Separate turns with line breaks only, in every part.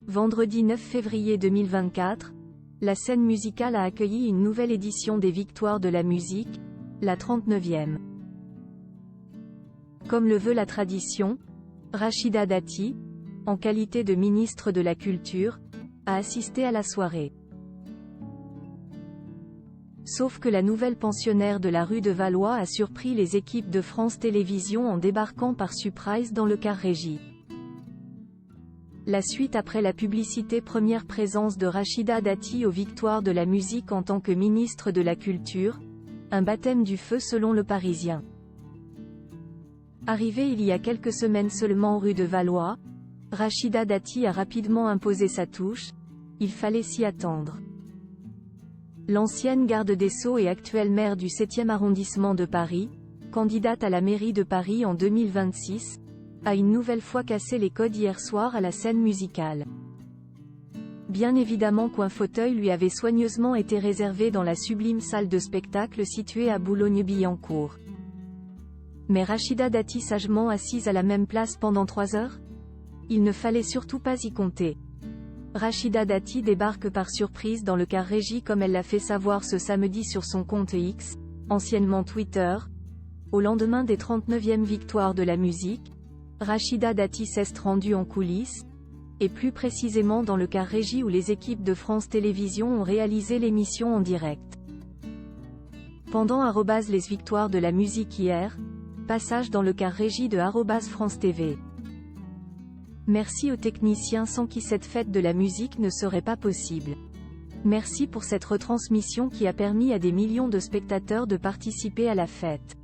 Vendredi 9 février 2024, la scène musicale a accueilli une nouvelle édition des Victoires de la musique, la 39e. Comme le veut la tradition, Rachida Dati, en qualité de ministre de la Culture, a assisté à la soirée. Sauf que la nouvelle pensionnaire de la rue de Valois a surpris les équipes de France Télévisions en débarquant par surprise dans le car régie. La suite après la publicité. Première présence de Rachida Dati aux Victoires de la musique en tant que ministre de la Culture, un baptême du feu selon Le Parisien. Arrivée il y a quelques semaines seulement rue de Valois, Rachida Dati a rapidement imposé sa touche, il fallait s'y attendre. L'ancienne garde des Sceaux et actuelle maire du 7e arrondissement de Paris, candidate à la mairie de Paris en 2026, a une nouvelle fois cassé les codes hier soir à la scène musicale. Bien évidemment qu'un fauteuil lui avait soigneusement été réservé dans la sublime salle de spectacle située à Boulogne-Billancourt. Mais Rachida Dati sagement assise à la même place pendant 3 heures? Il ne fallait surtout pas y compter. Rachida Dati débarque par surprise dans le car régie comme elle l'a fait savoir ce samedi sur son compte X, anciennement Twitter. Au lendemain des 39e Victoires de la musique, Rachida Dati s'est rendue en coulisses, et plus précisément dans le car régie où les équipes de France Télévisions ont réalisé l'émission en direct. Pendant les Victoires de la musique hier, passage dans le car régie de France TV. Merci aux techniciens sans qui cette fête de la musique ne serait pas possible. Merci pour cette retransmission qui a permis à des millions de spectateurs de participer à la fête.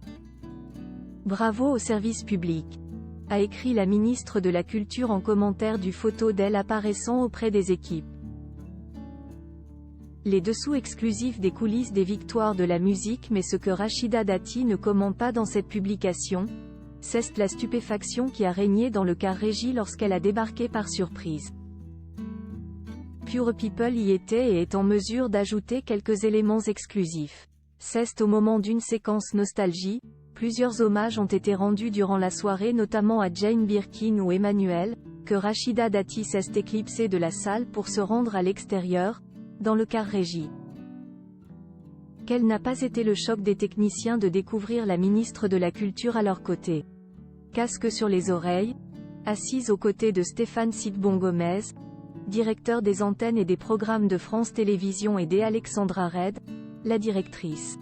Bravo au service public, a écrit la ministre de la Culture en commentaire du photo d'elle apparaissant auprès des équipes. Les dessous exclusifs des coulisses des Victoires de la musique. Mais ce que Rachida Dati ne commente pas dans cette publication, c'est la stupéfaction qui a régné dans le car régie lorsqu'elle a débarqué par surprise. Pure People y était et est en mesure d'ajouter quelques éléments exclusifs. C'est au moment d'une séquence nostalgie. Plusieurs hommages ont été rendus durant la soirée, notamment à Jane Birkin ou Emmanuel, que Rachida Dati s'est éclipsée de la salle pour se rendre à l'extérieur, dans le car régie. Quel n'a pas été le choc des techniciens de découvrir la ministre de la Culture à leur côté. Casque sur les oreilles, assise aux côtés de Stéphane Sidbon-Gomez, directeur des antennes et des programmes de France Télévisions, et d'Alexandra Red, la directrice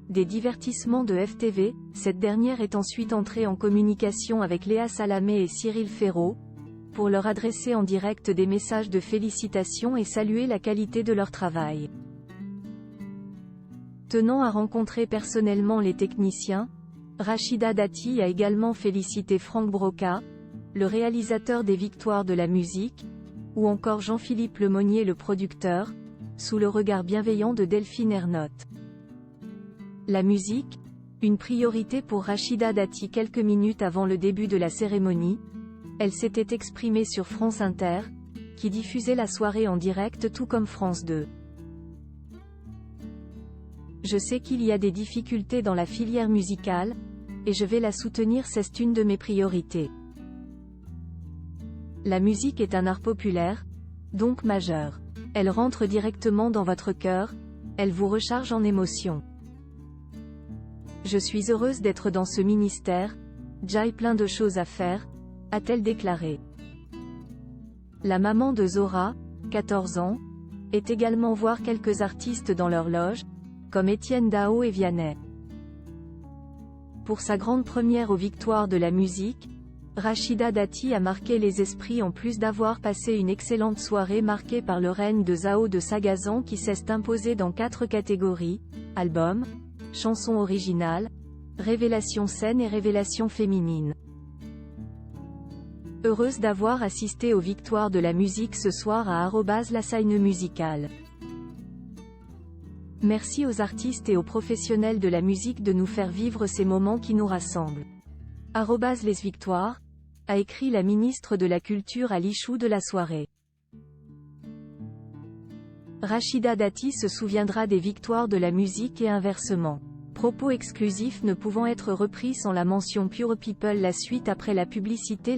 des divertissements de FTV, cette dernière est ensuite entrée en communication avec Léa Salamé et Cyril Ferraud, pour leur adresser en direct des messages de félicitations et saluer la qualité de leur travail. Tenant à rencontrer personnellement les techniciens, Rachida Dati a également félicité Franck Broca, le réalisateur des Victoires de la musique, ou encore Jean-Philippe Lemonnier le producteur, sous le regard bienveillant de Delphine Ernotte. La musique, une priorité pour Rachida Dati. Quelques minutes avant le début de la cérémonie, elle s'était exprimée sur France Inter, qui diffusait la soirée en direct tout comme France 2. Je sais qu'il y a des difficultés dans la filière musicale, et je vais la soutenir, c'est une de mes priorités. La musique est un art populaire, donc majeur. Elle rentre directement dans votre cœur, elle vous recharge en émotions. Je suis heureuse d'être dans ce ministère, j'ai plein de choses à faire, a-t-elle déclaré. La maman de Zora, 14 ans, est également voir quelques artistes dans leur loge, comme Étienne Dao et Vianney. Pour sa grande première aux Victoires de la musique, Rachida Dati a marqué les esprits en plus d'avoir passé une excellente soirée marquée par le règne de Zao de Sagazan qui s'est imposé dans 4 catégories, album, chanson originale, révélation scène et révélation féminine. Heureuse d'avoir assisté aux Victoires de la musique ce soir à la scène musicale. Merci aux artistes et aux professionnels de la musique de nous faire vivre ces moments qui nous rassemblent. Les Victoires, a écrit la ministre de la Culture à l'issue de la soirée. Rachida Dati se souviendra des Victoires de la musique et inversement. Propos exclusifs ne pouvant être repris sans la mention Pure People. La suite après la publicité.